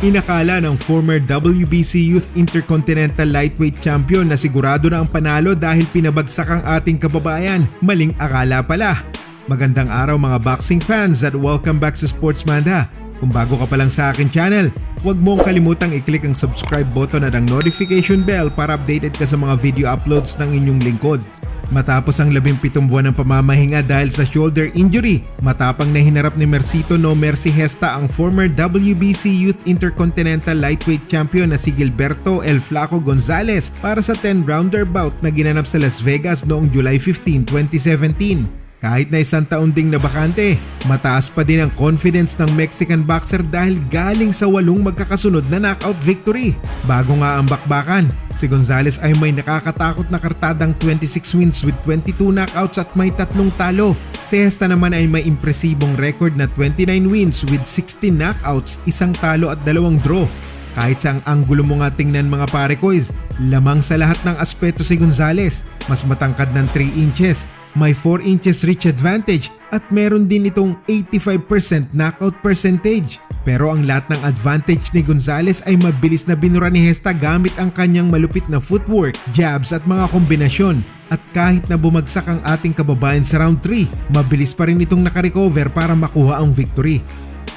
Inakala ng former WBC Youth Intercontinental Lightweight Champion na sigurado na ang panalo dahil pinabagsak ang ating kababayan. Maling akala pala. Magandang araw mga boxing fans at welcome back sa Sportsmanda. Kung bago ka pa lang sa akin channel, huwag mong kalimutang i-click ang subscribe button at ang notification bell para updated ka sa mga video uploads ng inyong lingkod. Matapos ang 17 buwan ng pamamahinga dahil sa shoulder injury, matapang na hinarap ni Mercito No Mercy Gesta ang former WBC Youth Intercontinental Lightweight Champion na si Gilberto El Flaco Gonzalez para sa 10-rounder bout na ginanap sa Las Vegas noong July 15, 2017. Kahit na isang taon ding nabakante, mataas pa din ang confidence ng Mexican boxer dahil galing sa 8 magkakasunod na knockout victory. Bago nga ang bakbakan, si Gonzalez ay may nakakatakot na kartadang 26 wins with 22 knockouts at may 3 talo. Si Gesta naman ay may impresibong record na 29 wins with 16 knockouts, 1 talo at 2 draw. Kahit sa ang anggulo mo nga tingnan mga pare koys, lamang sa lahat ng aspeto si Gonzalez. Mas matangkad ng 3 inches, may 4 inches reach advantage at meron din itong 85% knockout percentage. Pero ang lahat ng advantage ni Gonzalez ay mabilis na binura ni Gesta gamit ang kanyang malupit na footwork, jabs at mga kombinasyon. At kahit na bumagsak ang ating kababayan sa round 3, mabilis pa rin itong nakarecover para makuha ang victory.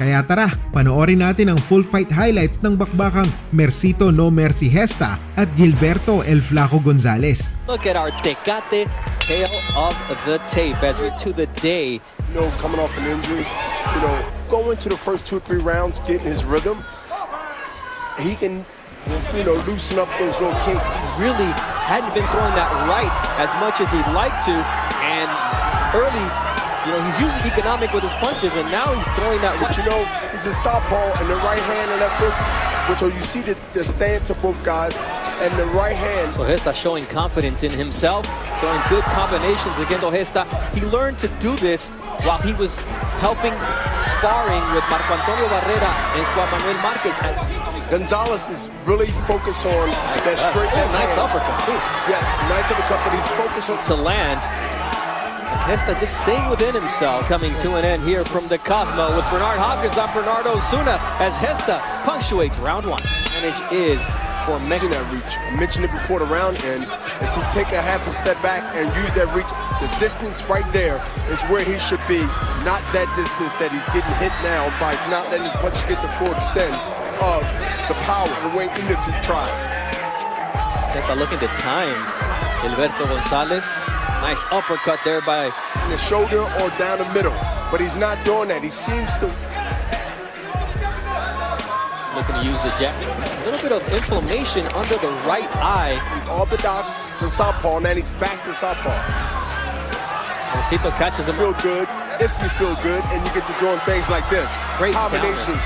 Kaya tara, panoorin natin ang full fight highlights ng bakbakang Mercito No Mercy Gesta at Gilberto El Flaco Gonzalez. Look at our Tecate tail of the tape as we're to the day. Coming off an injury, going to the first 2 or 3 rounds, getting his rhythm, he can, loosen up those little kinks. He really hadn't been throwing that right as much as he'd like to, and early, he's usually economic with his punches, and now he's throwing that right. He's a southpaw, and the right hand and left foot, so you see the stance of both guys, and the right hand. So Gesta showing confidence in himself, throwing good combinations against Gesta. He learned to do this while he was helping sparring with Marco Antonio Barrera and Juan Manuel Marquez. Gonzalez is really focused on that straight left nice hand. uppercut too. Yes, nice uppercut, but he's focused on to land. Gesta just staying within himself. Coming to an end here from the Cosmo with Bernard Hopkins on Bernardo Osuna as Gesta punctuates round 1. Advantage is for Mexico. That reach. I mentioned it before the round end. If he take a half a step back and use that reach, the distance right there is where he should be. Not that distance that he's getting hit now by not letting his punches get the full extent of the power the way even if he tried. Gesta looking to time Gilberto Gonzalez. Nice uppercut there by in the shoulder or down the middle, but he's not doing that. He seems to looking to use the jab. A little bit of inflammation under the right eye. Orthodox to southpaw, and then he's back to southpaw. Mercito catches him. Feel good if you feel good, and you get to doing things like this. Great combinations,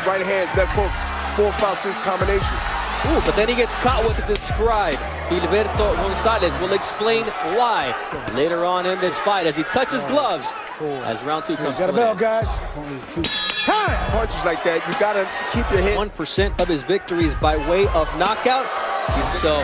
right hands, left hooks, 4, 5, 6 combinations. Ooh, but then he gets caught with to describe. Gilberto Gonzalez will explain why later on in this fight as he touches gloves as round 2 comes to an end. Got a bell, guys. Time! Punches like that, you gotta keep your head. 1% of his victories by way of knockout. So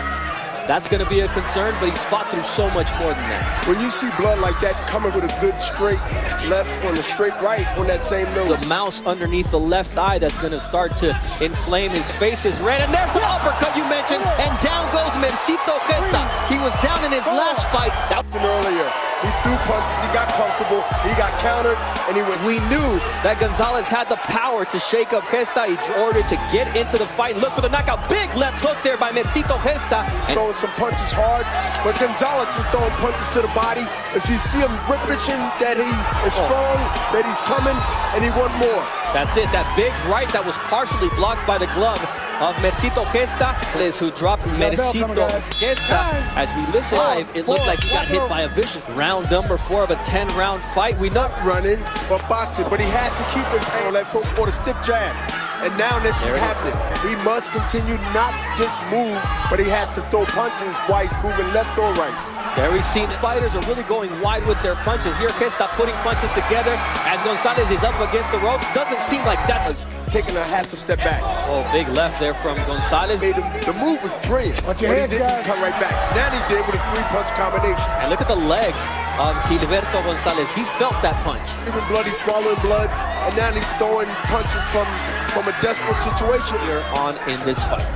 that's going to be a concern, but he's fought through so much more than that. When you see blood like that coming with a good straight left on the straight right on that same nose. The mouse underneath the left eye that's going to start to inflame his face is red. And there's the uppercut you mentioned, and down goes Mercito Gesta. He was down in his last fight. Earlier, he threw punches, he got comfortable, he got countered, and he went. We knew that Gonzalez had the power to shake up Gesta. He ordered to get into the fight and look for the knockout. Big left hook there by Mercito Gesta. Throwing some punches hard, but Gonzalez is throwing punches to the body. If you see him ripping that he is strong, that he's coming, and he want more. That's it, that big right that was partially blocked by the glove of Mercito Gesta, who dropped Mercito Gesta. As we listen live, it looked like he got hit by a vicious round number 4 of a 10-round fight. We know running, but boxing, but he has to keep his hand on that foot or the stiff jab. And now this is happening. He must continue not just move, but he has to throw punches while he's moving left or right. There we've seen fighters are really going wide with their punches. Here, Gesta putting punches together as Gonzalez is up against the ropes. Doesn't seem like that's taking a half a step back. Oh, big left there from Gonzalez. The move was brilliant, but he didn't come right back. Now he did with a 3-punch combination. And look at the legs of Gilberto Gonzalez. He felt that punch. Even blood, he's swallowing blood, and now he's throwing punches from from a desperate situation. You're on in this fight.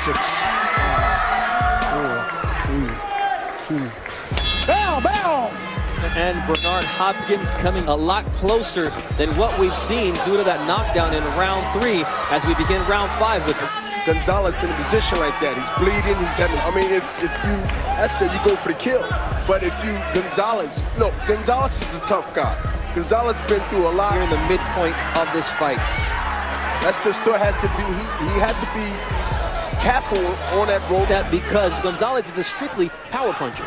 6, 4, 3, 2. Bow! And Bernard Hopkins coming a lot closer than what we've seen due to that knockdown in round 3 as we begin round 5 with him. Gonzalez in a position like that, he's bleeding, he's having, I mean, if you Esther, you go for the kill. But if you, Gonzalez is a tough guy. Gonzalez been through a lot. Here in the midpoint of this fight. Esther still has to be, he has to be careful on that road. That because Gonzalez is a strictly power puncher.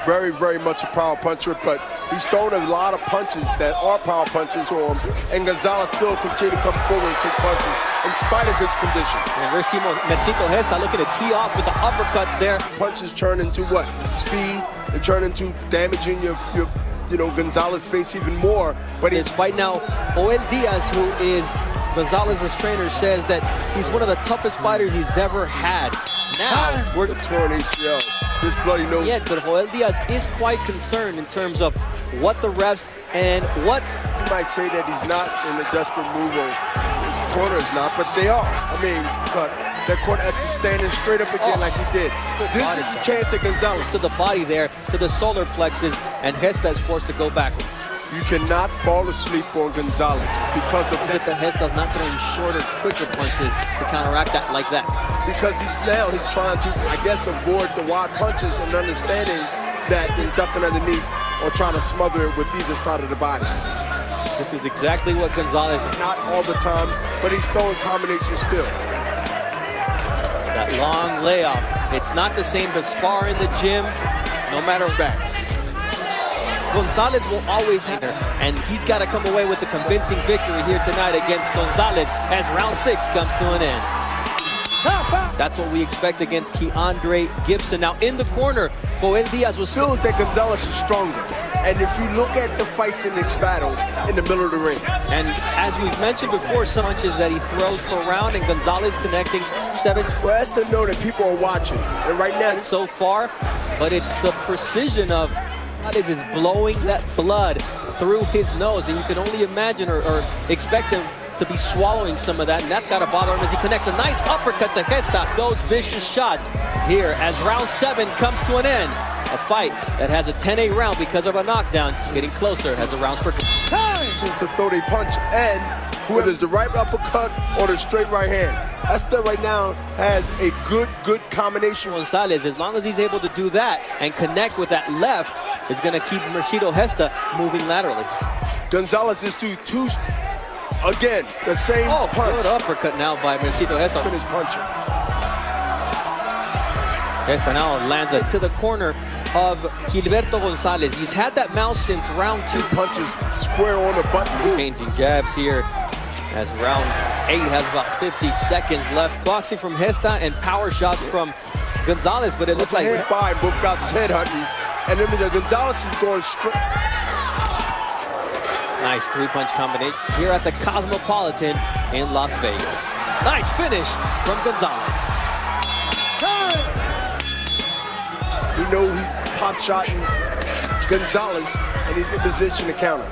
Very, very much a power puncher, but he's thrown a lot of punches that are power punches on him, and Gonzalez still continue to come forward and take punches in spite of his condition. And Mercito Gesta looking to tee off with the uppercuts there. Punches turn into what? Speed. They turn into damaging your Gonzalez's face even more. But This fight now, Joel Diaz, who is Gonzalez's trainer, says that he's one of the toughest fighters he's ever had. Now we're torn ACL. This bloody nose. Yeah, but Joel Diaz is quite concerned in terms of what the refs and what. You might say that he's not in a desperate move, or his corner is not, but they are. I mean, but that corner has to stand straight up again like he did. This is the chance that Gonzalez. To the body there, to the solar plexus, and Gesta is forced to go backwards. You cannot fall asleep on Gonzalez because of that. The Gesta's not throwing shorter, quicker punches to counteract that like that. Because he's trying to, I guess, avoid the wide punches and understanding that in ducking underneath or trying to smother it with either side of the body. This is exactly what Gonzalez. Not all the time, but he's throwing combinations still. It's that long layoff. It's not the same to spar in the gym, no matter It's back. Gonzalez will always have her, and he's got to come away with a convincing victory here tonight against Gonzalez as round 6 comes to an end. That's what we expect against Keandre Gibson. Now in the corner, Joel Diaz was Feels that Gonzalez is stronger. And if you look at the fights in this battle in the middle of the ring. And as we've mentioned before, some punches that he throws per round, and Gonzalez connecting 7. Well, that's to know that people are watching. And right now, So far, but it's the precision of Gonzalez is blowing that blood through his nose, and you can only imagine or expect him to be swallowing some of that, and that's got to bother him as he connects a nice uppercut to Gesta. Those vicious shots here as round 7 comes to an end. A fight that has a 10-8 round because of a knockdown, getting closer as the rounds progress. seems to throw their punch, and whether it's the right uppercut or the straight right hand. Esther right now has a good combination. Gonzalez, as long as he's able to do that and connect with that left, is going to keep Mercito Gesta moving laterally. Gonzalez is two. Again, the same punch. Good uppercut now by Mercito Gesta. Finish punching. Gesta now lands it to the corner of Gilberto Gonzalez. He's had that mouth since round 2. Punches square on the button. Changing jabs here as round 8 has about 50 seconds left. Boxing from Gesta and power shots from Gonzalez, but it looks like both got his head hunting, and then Gonzalez is going straight. Nice 3-punch combination here at the Cosmopolitan in Las Vegas. Nice finish from Gonzalez. You know he's pop-shotting Gonzalez, and he's in position to counter.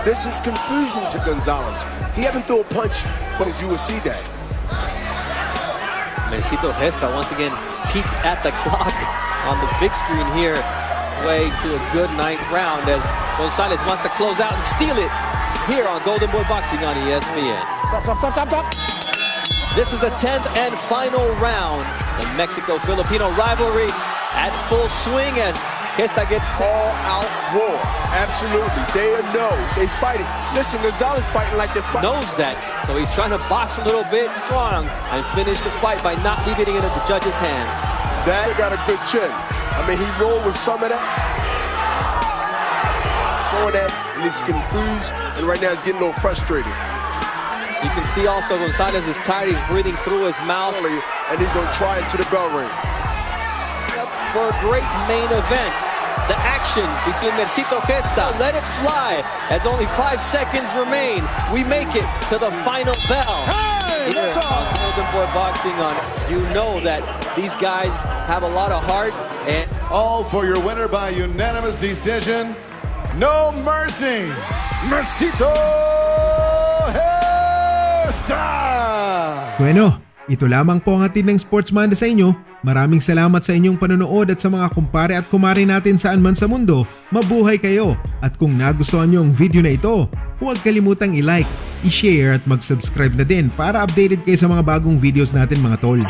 This is confusing to Gonzalez. He haven't thrown a punch, but you will see that. Mercito Gesta once again peeked at the clock on the big screen here, way to a good 9th round as Gonzalez wants to close out and steal it here on Golden Boy Boxing on ESPN. Stop. This is the 10th and final round. The Mexico-Filipino rivalry at full swing as Gesta gets all-out war. Absolutely. They know. They fighting. Listen, Gonzalez fighting like they're fighting. knows that, so he's trying to box a little bit wrong and finish the fight by not leaving it in the judge's hands. That got a good chin. I mean, he rolled with some of that. Throwing that, and he's confused, and right now he's getting a little frustrated. You can see also Gonzalez is tired. He's breathing through his mouth. And he's going to try it to the bell ring. For a great main event, the action between Mercito Gesta. Let it fly as only 5 seconds remain. We make it to the final bell. Here on Golden Boy Boxing you know that these guys have a lot of heart. And All for your winner by unanimous decision. No mercy. Mercito Gesta. Gesta! Bueno, ito lamang po ang hatid ng Sportsman sa inyo. Maraming salamat sa inyong panonood at sa mga kumpare at kumare natin saan man sa mundo. Mabuhay kayo! At kung nagustuhan nyo ang video na ito, huwag kalimutang i-like, i-share at mag-subscribe na din para updated kayo sa mga bagong videos natin mga tol.